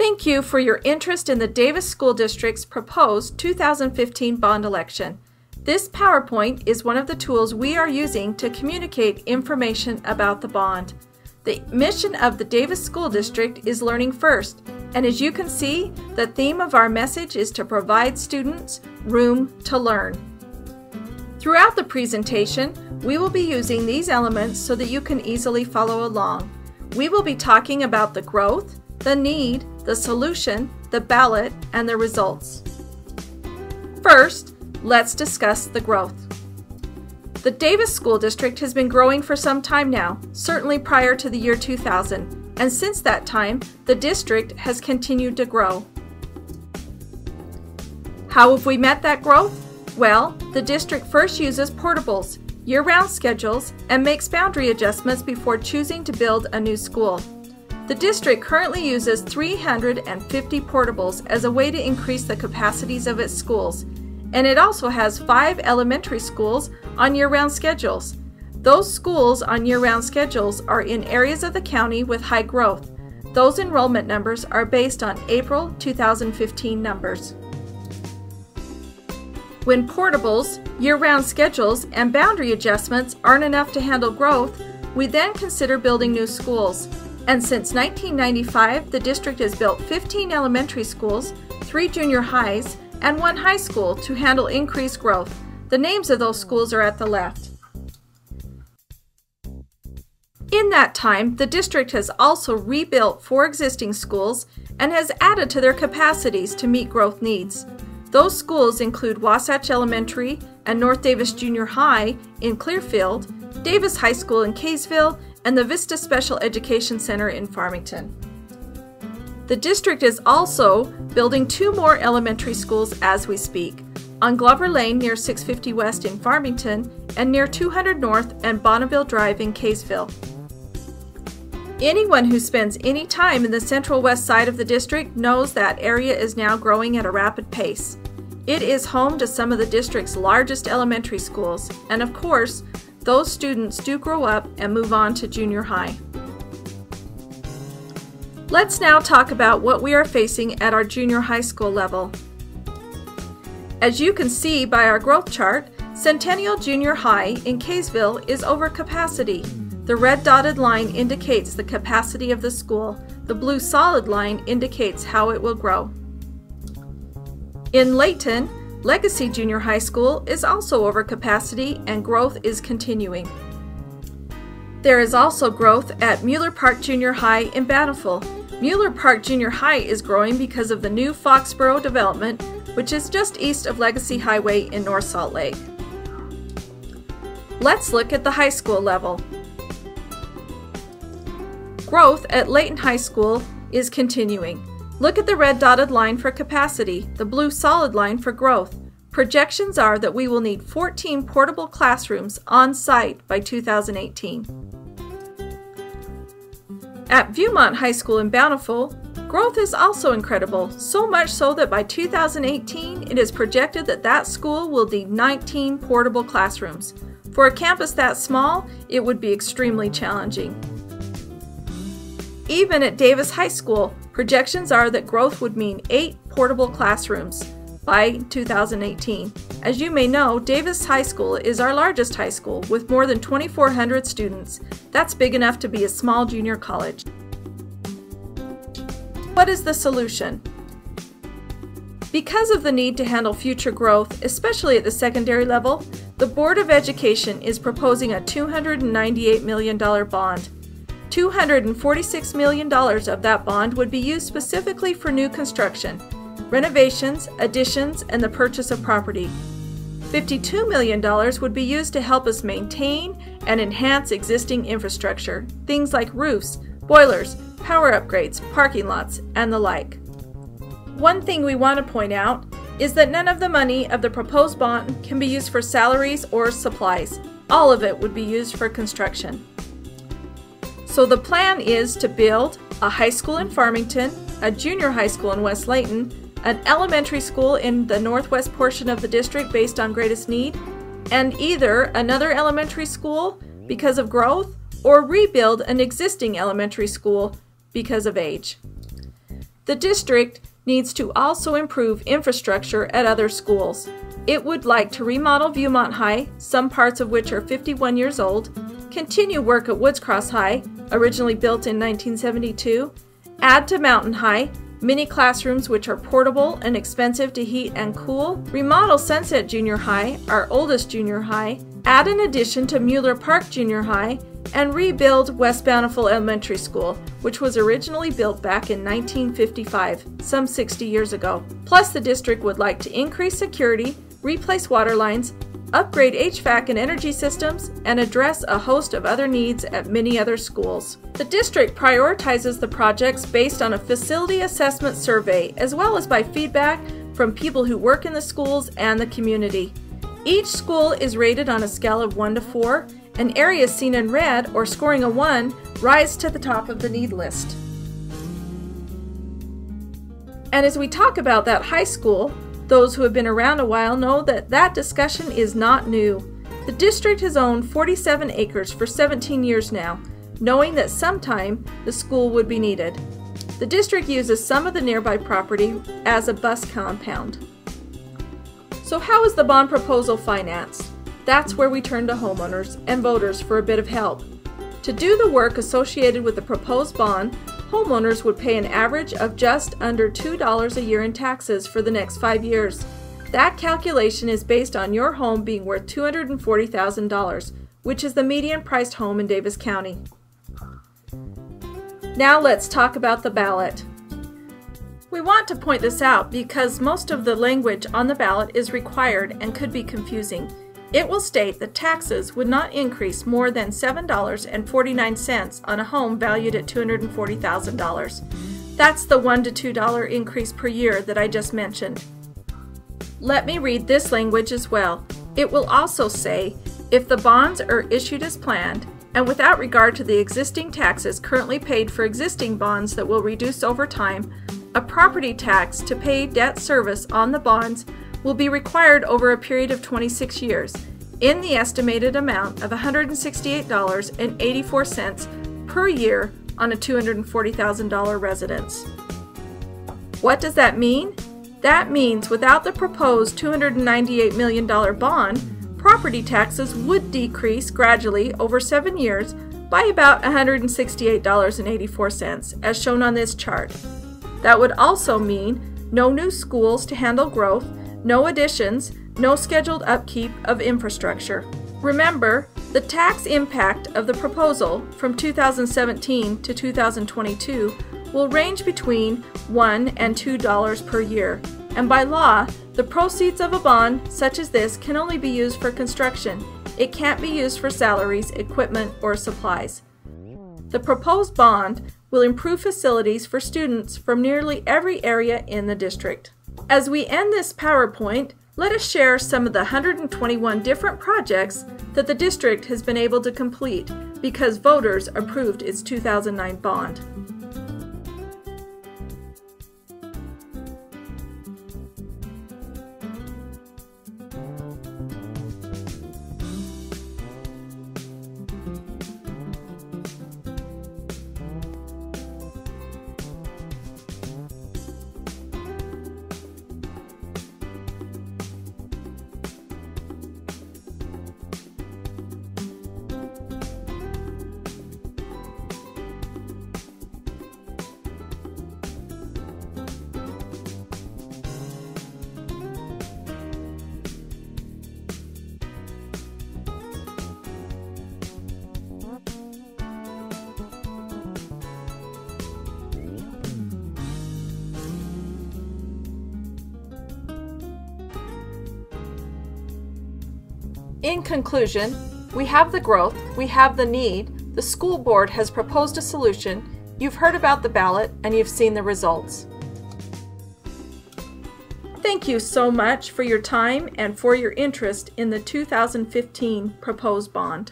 Thank you for your interest in the Davis School District's proposed 2015 bond election. This PowerPoint is one of the tools we are using to communicate information about the bond. The mission of the Davis School District is learning first, and as you can see, the theme of our message is to provide students room to learn. Throughout the presentation, we will be using these elements so that you can easily follow along. We will be talking about the growth, the need, the solution, the ballot, and the results. First, let's discuss the growth. The Davis School District has been growing for some time now, certainly prior to the year 2000, and since that time, the district has continued to grow. How have we met that growth? Well, the district first uses portables, year-round schedules, and makes boundary adjustments before choosing to build a new school. The district currently uses 350 portables as a way to increase the capacities of its schools, and it also has 5 elementary schools on year-round schedules. Those schools on year-round schedules are in areas of the county with high growth. Those enrollment numbers are based on April 2015 numbers. When portables, year-round schedules, and boundary adjustments aren't enough to handle growth, we then consider building new schools. And since 1995, the district has built 15 elementary schools, 3 junior highs, and 1 high school to handle increased growth. The names of those schools are at the left. In that time, the district has also rebuilt 4 existing schools and has added to their capacities to meet growth needs. Those schools include Wasatch Elementary and North Davis Junior High in Clearfield, Davis High School in Kaysville, and the Vista Special Education Center in Farmington. The district is also building 2 more elementary schools as we speak, on Glover Lane near 650 West in Farmington and near 200 North and Bonneville Drive in Kaysville. Anyone who spends any time in the central west side of the district knows that area is now growing at a rapid pace. It is home to some of the district's largest elementary schools, and of course, those students do grow up and move on to junior high. Let's now talk about what we are facing at our junior high school level. As you can see by our growth chart, Centennial Junior High in Kaysville is over capacity. The red dotted line indicates the capacity of the school. The blue solid line indicates how it will grow. In Layton, Legacy Junior High School is also over capacity and growth is continuing. There is also growth at Mueller Park Junior High in Bountiful. Mueller Park Junior High is growing because of the new Foxborough development, which is just east of Legacy Highway in North Salt Lake. Let's look at the high school level. Growth at Layton High School is continuing. Look at the red dotted line for capacity, the blue solid line for growth. Projections are that we will need 14 portable classrooms on site by 2018. At Viewmont High School in Bountiful, growth is also incredible, so much so that by 2018 it is projected that that school will need 19 portable classrooms. For a campus that small, it would be extremely challenging. Even at Davis High School, projections are that growth would mean 8 portable classrooms by 2018. As you may know, Davis High School is our largest high school with more than 2,400 students. That's big enough to be a small junior college. What is the solution? Because of the need to handle future growth, especially at the secondary level, the Board of Education is proposing a $298 million bond. $246 million of that bond would be used specifically for new construction, renovations, additions, and the purchase of property. $52 million would be used to help us maintain and enhance existing infrastructure, things like roofs, boilers, power upgrades, parking lots, and the like. One thing we want to point out is that none of the money of the proposed bond can be used for salaries or supplies. All of it would be used for construction. So the plan is to build a high school in Farmington, a junior high school in West Layton, an elementary school in the northwest portion of the district based on greatest need, and either another elementary school because of growth or rebuild an existing elementary school because of age. The district needs to also improve infrastructure at other schools. It would like to remodel Viewmont High, some parts of which are 51 years old, continue work at Woods Cross High, originally built in 1972, add to Mountain High, mini classrooms which are portable and expensive to heat and cool, remodel Sunset Junior High, our oldest junior high, add an addition to Mueller Park Junior High, and rebuild West Bountiful Elementary School, which was originally built back in 1955, some 60 years ago. Plus, the district would like to increase security, replace water lines, upgrade HVAC and energy systems, and address a host of other needs at many other schools. The district prioritizes the projects based on a facility assessment survey, as well as by feedback from people who work in the schools and the community. Each school is rated on a scale of 1 to 4, and areas seen in red or scoring a 1 rise to the top of the need list. And as we talk about that high school, those who have been around a while know that that discussion is not new. The district has owned 47 acres for 17 years now, knowing that sometime the school would be needed. The district uses some of the nearby property as a bus compound. So how is the bond proposal financed? That's where we turn to homeowners and voters for a bit of help. To do the work associated with the proposed bond, homeowners would pay an average of just under $2 a year in taxes for the next 5 years. That calculation is based on your home being worth $240,000, which is the median priced home in Davis County. Now let's talk about the ballot. We want to point this out because most of the language on the ballot is required and could be confusing. It will state that taxes would not increase more than $7.49 on a home valued at $240,000. That's the $1 to $2 increase per year that I just mentioned. Let me read this language as well. It will also say, if the bonds are issued as planned, and without regard to the existing taxes currently paid for existing bonds that will reduce over time, a property tax to pay debt service on the bonds will be required over a period of 26 years in the estimated amount of $168.84 per year on a $240,000 residence. What does that mean? That means without the proposed $298 million bond, property taxes would decrease gradually over 7 years by about $168.84, as shown on this chart. That would also mean no new schools to handle growth, no additions, no scheduled upkeep of infrastructure. Remember, the tax impact of the proposal from 2017 to 2022 will range between $1 and $2 per year, and by law, the proceeds of a bond such as this can only be used for construction. It can't be used for salaries, equipment, or supplies. The proposed bond will improve facilities for students from nearly every area in the district. As we end this PowerPoint, let us share some of the 121 different projects that the district has been able to complete because voters approved its 2009 bond. In conclusion, we have the growth, we have the need, the school board has proposed a solution, you've heard about the ballot, and you've seen the results. Thank you so much for your time and for your interest in the 2015 proposed bond.